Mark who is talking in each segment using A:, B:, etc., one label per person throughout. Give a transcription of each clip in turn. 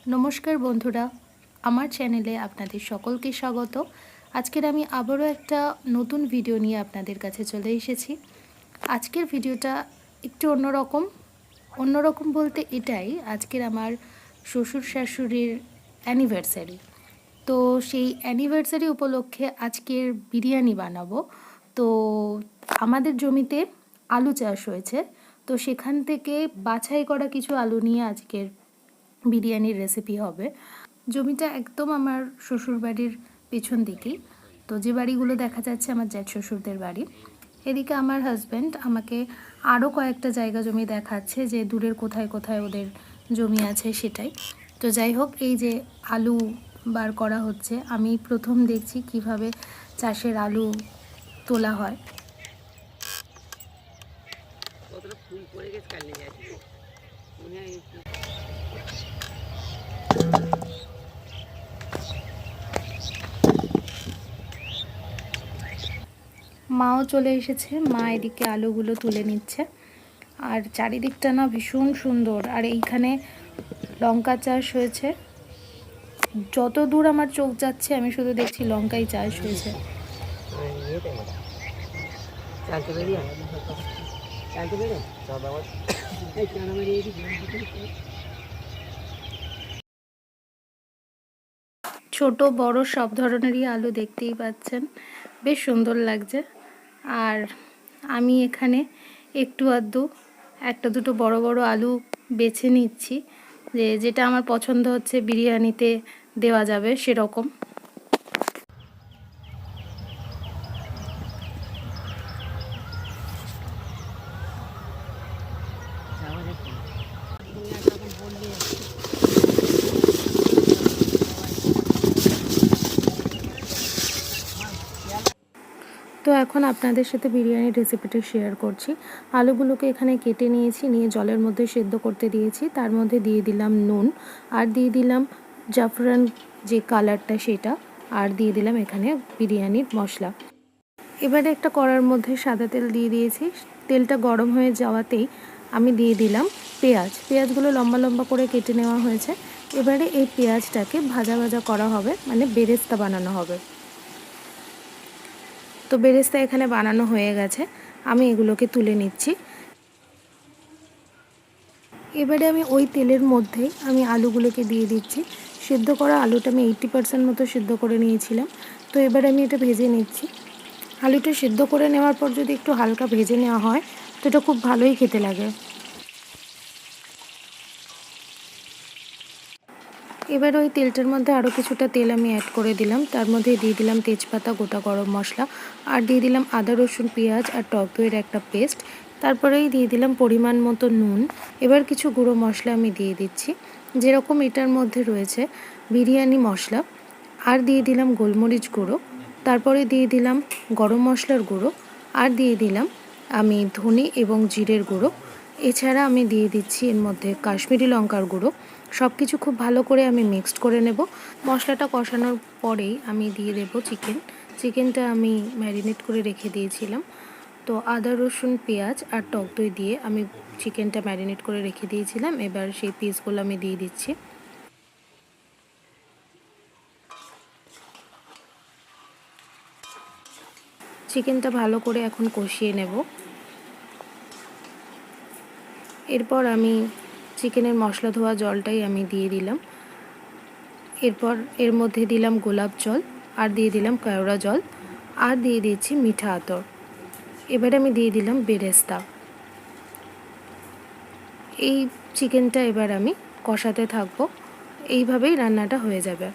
A: নমস্কার বন্ধুরা, আমার চ্যানেলে আপনাদের সকলকে স্বাগত। আজকের আমি আবারও একটা নতুন ভিডিও নিয়ে আপনাদের কাছে চলে এসেছি। আজকের ভিডিওটা একটু অন্যরকম বলতে এটাই, আজকের আমার শ্বশুর শাশুড়ির অ্যানিভার্সারি। তো সেই অ্যানিভার্সারি উপলক্ষে আজকের বিরিয়ানি বানাবো। তো আমাদের জমিতে আলু চাষ হয়েছে, তো সেখান থেকে বাছাই করা কিছু আলু নিয়ে আজকের বিরিয়ানির রেসিপি হবে। জমিটা একদম আমার শ্বশুরবাড়ির পেছন দিকেই। তো যে বাড়িগুলো দেখা যাচ্ছে আমার জ্যাঠ শ্বশুরদের বাড়ি। এদিকে আমার হাজব্যান্ড আমাকে আরও কয়েকটা জায়গা জমি দেখাচ্ছে, যে দূরের কোথায় কোথায় ওদের জমি আছে সেটাই। তো যাই হোক, এই যে আলু বার করা হচ্ছে, আমি প্রথম দেখছি কিভাবে চাষের আলু তোলা হয়। মাও চলে এসেছে, মা এদিকে আলুগুলো তুলে নিচ্ছে। আর চারিদিকটা না ভীষণ সুন্দর। আর এইখানে লঙ্কা চাষ হয়েছে, যত দূর আমার চোখ যাচ্ছে আমি শুধু দেখছি লঙ্কাই চাষ হয়েছে। ছোট বড় সব ধরনেরই আলু দেখতেই পাচ্ছেন, বেশ সুন্দর লাগছে। আর আমি এখানে একটু আধটু একটা দুটো বড় বড় আলু বেছে নিচ্ছি, যেটা আমার পছন্দ হচ্ছে বিরিয়ানিতে দেওয়া যাবে সেরকম। তো এখন আপনাদের সাথে বিরিয়ানির রেসিপিটা শেয়ার করছি। আলুগুলোকে এখানে কেটে নিয়েছি, নিয়ে জলের মধ্যে সেদ্ধ করতে দিয়েছি। তার মধ্যে দিয়ে দিলাম নুন, আর দিয়ে দিলাম জাফরান যে কালারটা সেটা, আর দিয়ে দিলাম এখানে বিরিয়ানির মশলা। এবারে একটা কড়ার মধ্যে সাদা তেল দিয়ে দিয়েছি। তেলটা গরম হয়ে যাওয়াতেই আমি দিয়ে দিলাম পেঁয়াজগুলো লম্বা লম্বা করে কেটে নেওয়া হয়েছে। এবারে এই পেঁয়াজটাকে ভাজা ভাজা করা হবে, মানে বেরেস্তা বানানো হবে। তো বেরেস্তা এখানে বানানো হয়ে গেছে, আমি এগুলোকে তুলে নিচ্ছি। এবারে আমি ওই তেলের মধ্যেই আমি আলুগুলোকে দিয়ে দিচ্ছি। সিদ্ধ করা আলুটা আমি 80% মতো সিদ্ধ করে নিয়েছিলাম। তো এবারে আমি এটা ভেজে নিচ্ছি। আলুটা সিদ্ধ করে নেওয়ার পর যদি একটু হালকা ভেজে নেওয়া হয় তো এটা খুব ভালোই খেতে লাগে। এবার ওই তেলটার মধ্যে আরও কিছুটা তেল আমি অ্যাড করে দিলাম। তার মধ্যে দিয়ে দিলাম তেজপাতা, গোটা গরম মশলা, আর দিয়ে দিলাম আদা রসুন পেঁয়াজ আর টক দইয়ের একটা পেস্ট। তারপরেই দিয়ে দিলাম পরিমাণ মতো নুন। এবার কিছু গুঁড়ো মশলা আমি দিয়ে দিচ্ছি, যেরকম এটার মধ্যে রয়েছে বিরিয়ানি মশলা, আর দিয়ে দিলাম গোলমরিচ গুঁড়ো। তারপরে দিয়ে দিলাম গরম মশলার গুঁড়ো, আর দিয়ে দিলাম আমি ধনে এবং জিরের গুঁড়ো। এছাড়া আমি দিয়ে দিচ্ছি এর মধ্যে কাশ্মীরি লঙ্কার গুঁড়ো। সব কিছু খুব ভালো করে আমি মিক্সড করে নেব। মশলাটা কষানোর পরেই আমি দিয়ে দেব চিকেনটা আমি ম্যারিনেট করে রেখে দিয়েছিলাম। তো আদা রসুন পেঁয়াজ আর টক দই দিয়ে আমি চিকেনটা ম্যারিনেট করে রেখে দিয়েছিলাম। এবার সেই পিসগুলো আমি দিয়ে দিচ্ছি। চিকেনটা ভালো করে এখন কষিয়ে নেব। এরপর আমি চিকেনের মশলা ধোয়া জলটাই আমি দিয়ে দিলাম। এরপর এর মধ্যে দিলাম গোলাপ জল, আর দিয়ে দিলাম কেওড়া জল, আর দিয়ে দিচ্ছি মিঠা আতর। এবারে আমি দিয়ে দিলাম বেরেস্তা। এই চিকেনটা এবার আমি কষাতে থাকবো, এইভাবেই রান্নাটা হয়ে যাবে।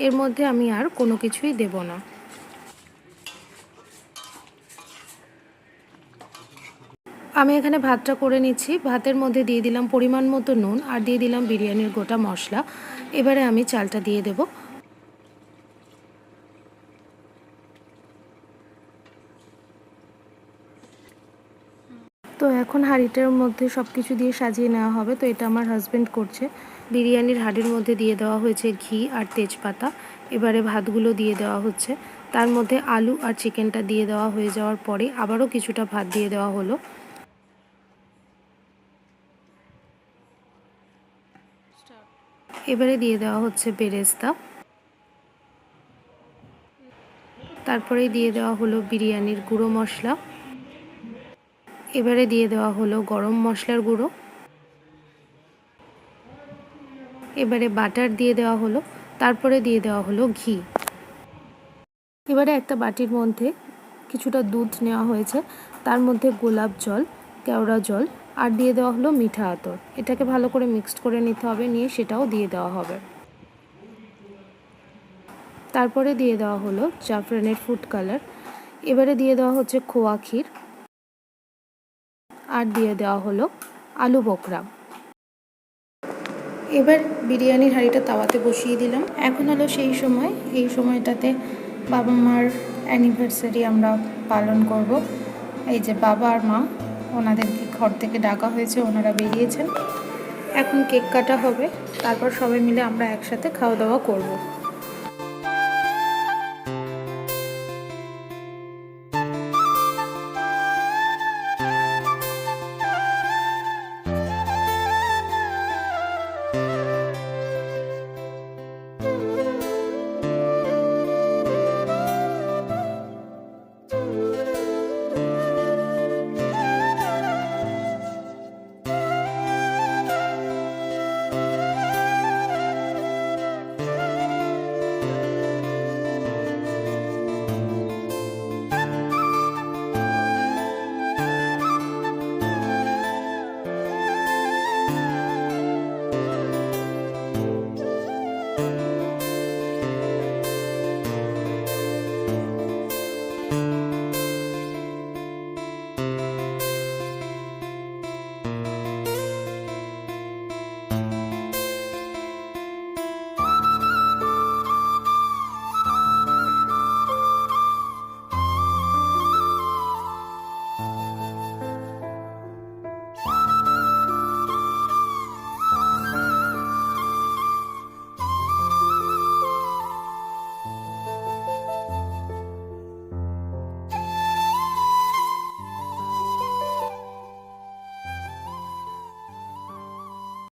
A: এর মধ্যে আমি আর কোনো কিছুই দেব না। আমি এখানে ভাতটা করে নিচ্ছি। ভাতের মধ্যে দিয়ে দিলাম পরিমাণ মতো নুন, আর দিয়ে দিলাম বিরিয়ানির গোটা মশলা। এবারে আমি চালটা দিয়ে দেব। তো এখন হাঁড়িটার মধ্যে সব কিছু দিয়ে সাজিয়ে নেওয়া হবে। তো এটা আমার হাজব্যান্ড করছে। বিরিয়ানির হাঁড়ির মধ্যে দিয়ে দেওয়া হয়েছে ঘি আর তেজপাতা। এবারে ভাতগুলো দিয়ে দেওয়া হচ্ছে। তার মধ্যে আলু আর চিকেনটা দিয়ে দেওয়া হয়ে যাওয়ার পরে আবারও কিছুটা ভাত দিয়ে দেওয়া হলো। এবারে দিয়ে দেওয়া হচ্ছে বেরেস্তা, তারপরে দিয়ে দেওয়া হলো বিরিয়ানির গুঁড়ো মশলা, এবারে দিয়ে দেওয়া হলো গরম মশলার গুঁড়ো, এবারে বাটার দিয়ে দেওয়া হলো, তারপরে দিয়ে দেওয়া হলো ঘি। এবারে একটা বাটির মধ্যে কিছুটা দুধ নেওয়া হয়েছে, তার মধ্যে গোলাপ জল, কেওড়া জল আর দিয়ে দেওয়া হলো মিঠা আতর। এটাকে ভালো করে মিক্সড করে নিতে হবে, নিয়ে সেটাও দিয়ে দেওয়া হবে। তারপরে দিয়ে দেওয়া হলো জাফরানের ফুড কালার, এবারে দিয়ে দেওয়া হচ্ছে খোয়া ক্ষীর আর দিয়ে দেওয়া হলো আলু বোখরা। এবার বিরিয়ানির হাঁড়িটা তাওয়াতে বসিয়ে দিলাম। এখন হলো সেই সময়, এই সময়টাতে বাবা মার অ্যানিভার্সারি আমরা পালন করব। এই যে বাবা আর মা, ওনাদেরকে ঘর থেকে ডাকা হয়েছে, ওনারা বেরিয়েছেন। এখন কেক কাটা হবে, তারপর সবাই মিলে আমরা একসাথে খাওয়া দাওয়া করব।